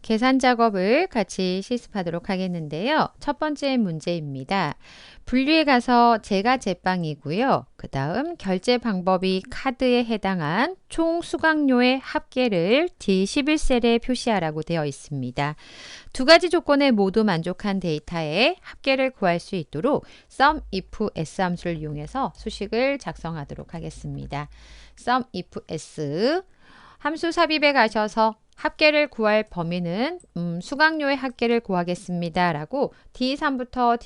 계산 작업을 같이 실습하도록 하겠는데요. 첫 번째 문제입니다. 분류에 가서 제가 제빵이고요. 그 다음 결제 방법이 카드에 해당한 총 수강료의 합계를 D11셀에 표시하라고 되어 있습니다. 두 가지 조건에 모두 만족한 데이터의 합계를 구할 수 있도록 sum if s 함수를 이용해서 수식을 작성하도록 하겠습니다. sum if s 함수 삽입에 가셔서 합계를 구할 범위는 수강료의 합계를 구하겠습니다 라고 D3부터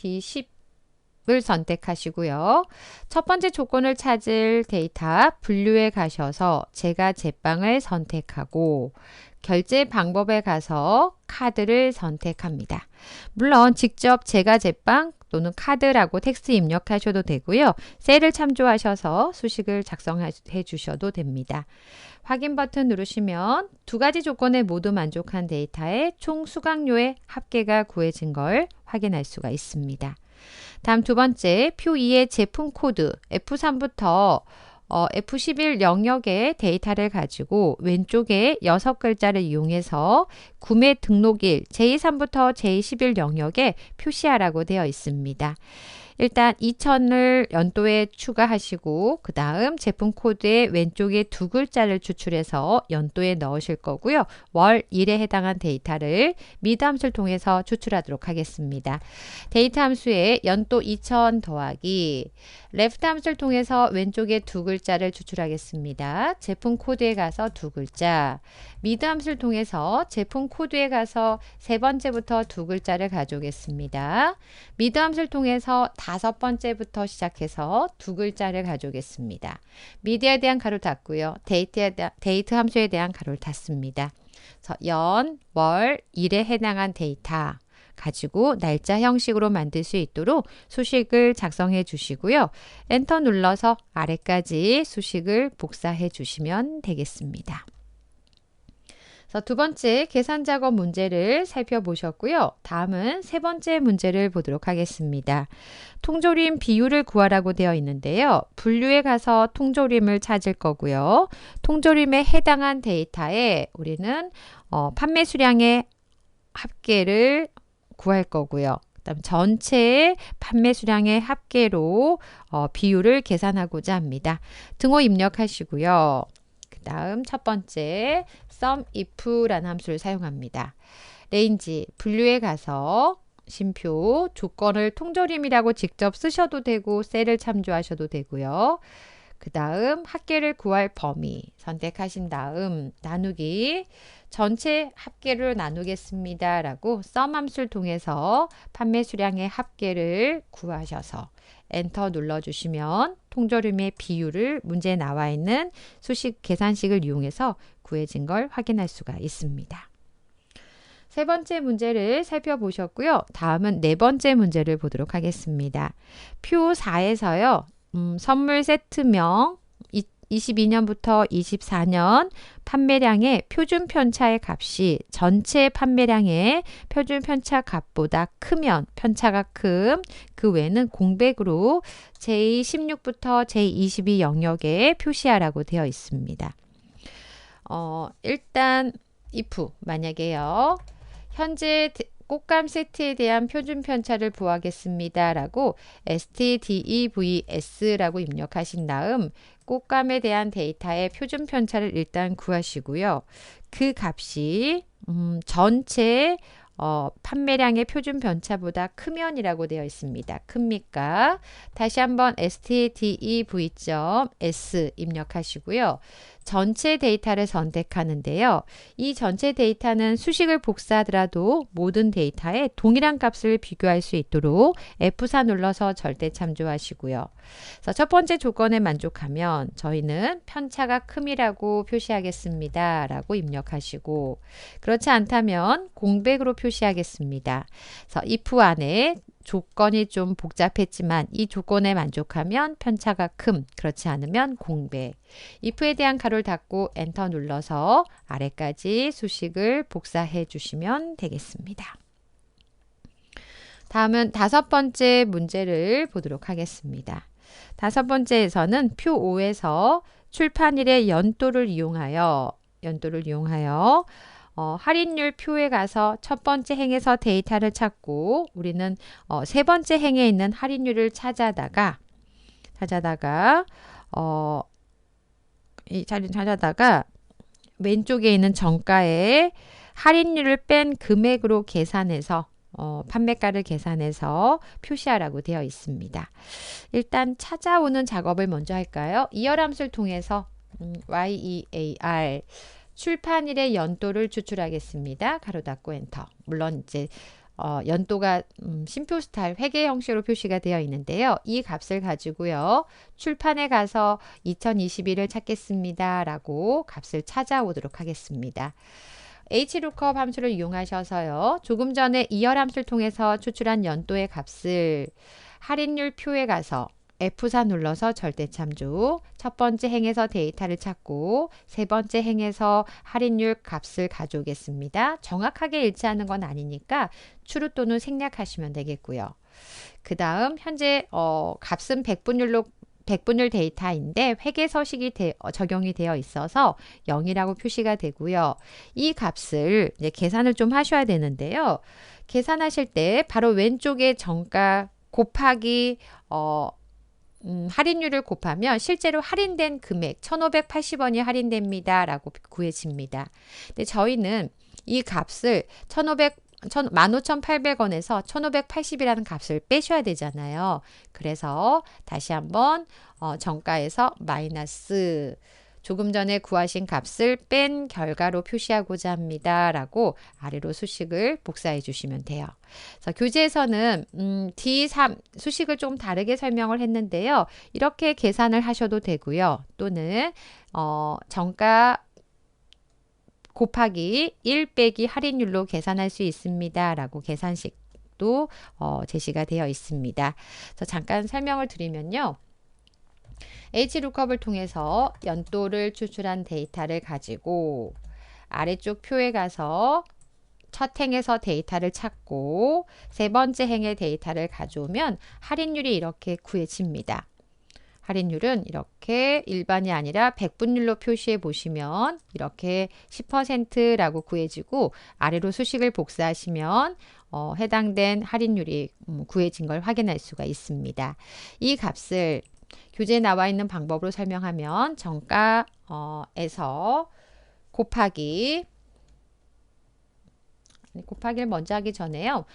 D10을 선택하시고요. 첫 번째 조건을 찾을 데이터 분류에 가셔서 제가 제빵을 선택하고 결제 방법에 가서 카드를 선택합니다. 물론 직접 제가 제빵 또는 카드라고 텍스트 입력하셔도 되고요. 셀을 참조하셔서 수식을 작성해 주셔도 됩니다. 확인 버튼 누르시면 두 가지 조건에 모두 만족한 데이터의 총 수강료의 합계가 구해진 걸 확인할 수가 있습니다. 다음 두 번째, 표 2의 제품 코드 F3부터 F11 영역의 데이터를 가지고 왼쪽에 6글자를 이용해서 구매 등록일 J3부터 J11 영역에 표시하라고 되어 있습니다. 일단 2000을 연도에 추가하시고 그 다음 제품 코드의 왼쪽에 두 글자를 추출해서 연도에 넣으실 거고요. 월, 일에 해당한 데이터를 미드 함수를 통해서 추출하도록 하겠습니다. 데이터 함수에 연도 2000 더하기 left 함수를 통해서 왼쪽에 두 글자를 추출하겠습니다. 제품 코드에 가서 두 글자, 미드 함수를 통해서 제품 코드에 가서 세 번째부터 두 글자를 가져오겠습니다. 미드 함수를 통해서 다섯 번째부터 시작해서 두 글자를 가져오겠습니다. 미드에 대한 가로 닫고요. 데이트 함수에 대한 가로를 닫습니다. 그래서 연, 월, 일에 해당한 데이터 가지고 날짜 형식으로 만들 수 있도록 수식을 작성해 주시고요. 엔터 눌러서 아래까지 수식을 복사해 주시면 되겠습니다. 두 번째 계산 작업 문제를 살펴보셨고요. 다음은 세 번째 문제를 보도록 하겠습니다. 통조림 비율을 구하라고 되어 있는데요. 분류에 가서 통조림을 찾을 거고요. 통조림에 해당한 데이터에 우리는 판매 수량의 합계를 구할 거고요. 그다음 전체 판매 수량의 합계로 비율을 계산하고자 합니다. 등호 입력하시고요. 다음 첫 번째 sum if라는 함수를 사용합니다. 레인지 분류에 가서 쉼표 조건을 통조림이라고 직접 쓰셔도 되고 셀을 참조하셔도 되고요. 그 다음 합계를 구할 범위 선택하신 다음 나누기 전체 합계를 나누겠습니다 라고 sum 함수를 통해서 판매 수량의 합계를 구하셔서 엔터 눌러주시면 통조림의 비율을 문제에 나와 있는 수식 계산식을 이용해서 구해진 걸 확인할 수가 있습니다. 세 번째 문제를 살펴보셨고요. 다음은 네 번째 문제를 보도록 하겠습니다. 표 4에서요. 선물 세트명 22년부터 24년 판매량의 표준 편차의 값이 전체 판매량의 표준 편차 값보다 크면 편차가 큼 그 외에는 공백으로 J16부터 J22 영역에 표시하라고 되어 있습니다. 일단 if 만약에요. 현재 꽃감 세트에 대한 표준 편차를 구하겠습니다 라고 stdevs라고 입력하신 다음 꽃감에 대한 데이터의 표준 편차를 일단 구하시고요. 그 값이 전체 판매량의 표준 편차보다 크면이라고 되어 있습니다. 큽니까? 다시 한번 stdev.s 입력하시고요. 전체 데이터를 선택하는데요. 이 전체 데이터는 수식을 복사하더라도 모든 데이터에 동일한 값을 비교할 수 있도록 F4 눌러서 절대 참조하시고요. 그래서 첫 번째 조건에 만족하면 저희는 편차가 큼이라고 표시하겠습니다. 라고 입력하시고 그렇지 않다면 공백으로 표시하겠습니다. 그래서 if 안에 조건이 좀 복잡했지만 이 조건에 만족하면 편차가 큼, 그렇지 않으면 공백. if에 대한 가로를 닫고 엔터 눌러서 아래까지 수식을 복사해 주시면 되겠습니다. 다음은 다섯 번째 문제를 보도록 하겠습니다. 다섯 번째에서는 표 5에서 출판일의 연도를 이용하여 할인율 표에 가서 첫 번째 행에서 데이터를 찾고 우리는 세 번째 행에 있는 할인율을 찾아다가 이 자리를 찾아다가 왼쪽에 있는 정가에 할인율을 뺀 금액으로 계산해서 판매가를 계산해서 표시하라고 되어 있습니다. 일단 찾아오는 작업을 먼저 할까요? 이어함수를 통해서 YEAR 출판일의 연도를 추출하겠습니다. 가로 닫고 엔터. 물론 이제 연도가 심표 스타일 회계 형식으로 표시가 되어 있는데요. 이 값을 가지고요. 출판에 가서 2021을 찾겠습니다. 라고 값을 찾아오도록 하겠습니다. HLOOKUP 함수를 이용하셔서요. 조금 전에 이열 함수를 통해서 추출한 연도의 값을 할인율 표에 가서 F4 눌러서 절대참조 첫 번째 행에서 데이터를 찾고 세 번째 행에서 할인율 값을 가져오겠습니다. 정확하게 일치하는 건 아니니까 추루 또는 생략하시면 되겠고요. 그 다음 현재 값은 백분율 데이터인데 회계 서식이 적용이 되어 있어서 0이라고 표시가 되고요. 이 값을 이제 계산을 좀 하셔야 되는데요. 계산하실 때 바로 왼쪽에 정가 곱하기 할인율을 곱하면 실제로 할인된 금액 1,580원이 할인됩니다. 라고 구해집니다. 근데 저희는 이 값을 15,800원에서 1,580이라는 값을 빼셔야 되잖아요. 그래서 다시 한번 정가에서 마이너스 조금 전에 구하신 값을 뺀 결과로 표시하고자 합니다. 라고 아래로 수식을 복사해 주시면 돼요. 그래서 교재에서는 D3 수식을 좀 다르게 설명을 했는데요. 이렇게 계산을 하셔도 되고요. 또는 정가 곱하기 1 빼기 할인율로 계산할 수 있습니다. 라고 계산식도 제시가 되어 있습니다. 그래서 잠깐 설명을 드리면요. HLOOKUP을 통해서 연도를 추출한 데이터를 가지고 아래쪽 표에 가서 첫 행에서 데이터를 찾고 세 번째 행의 데이터를 가져오면 할인율이 이렇게 구해집니다. 할인율은 이렇게 일반이 아니라 백분율로 표시해 보시면 이렇게 10%라고 구해지고 아래로 수식을 복사하시면 해당된 할인율이 구해진 걸 확인할 수가 있습니다. 이 값을 교재에 나와 있는 방법으로 설명하면 정가에서 곱하기를 먼저 하기 전에요.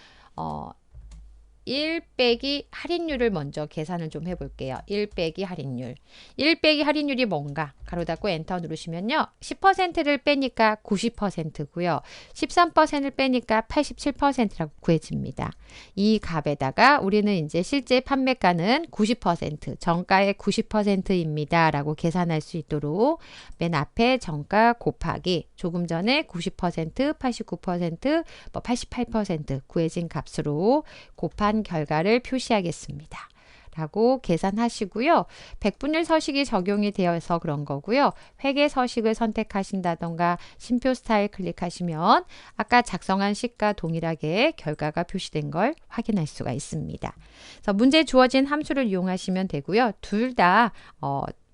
1 빼기 할인율을 먼저 계산을 좀 해볼게요. 1 빼기 할인율. 1 빼기 할인율이 뭔가? 가로 닫고 엔터 누르시면요. 10%를 빼니까 90%고요. 13%를 빼니까 87%라고 구해집니다. 이 값에다가 우리는 이제 실제 판매가는 90%, 정가의 90%입니다. 라고 계산할 수 있도록 맨 앞에 정가 곱하기 조금 전에 90%, 89%, 88% 구해진 값으로 곱한 결과를 표시하겠습니다. 라고 계산하시고요. 백분율 서식이 적용이 되어서 그런 거고요. 회계 서식을 선택하신다던가 심표 스타일 클릭하시면 아까 작성한 식과 동일하게 결과가 표시된 걸 확인할 수가 있습니다. 그래서 문제에 주어진 함수를 이용하시면 되고요. 둘 다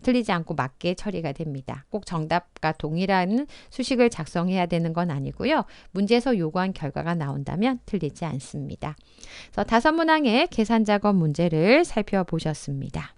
틀리지 않고 맞게 처리가 됩니다. 꼭 정답과 동일한 수식을 작성해야 되는 건 아니고요. 문제에서 요구한 결과가 나온다면 틀리지 않습니다. 그래서 5문항의 계산 작업 문제를 살펴보셨습니다.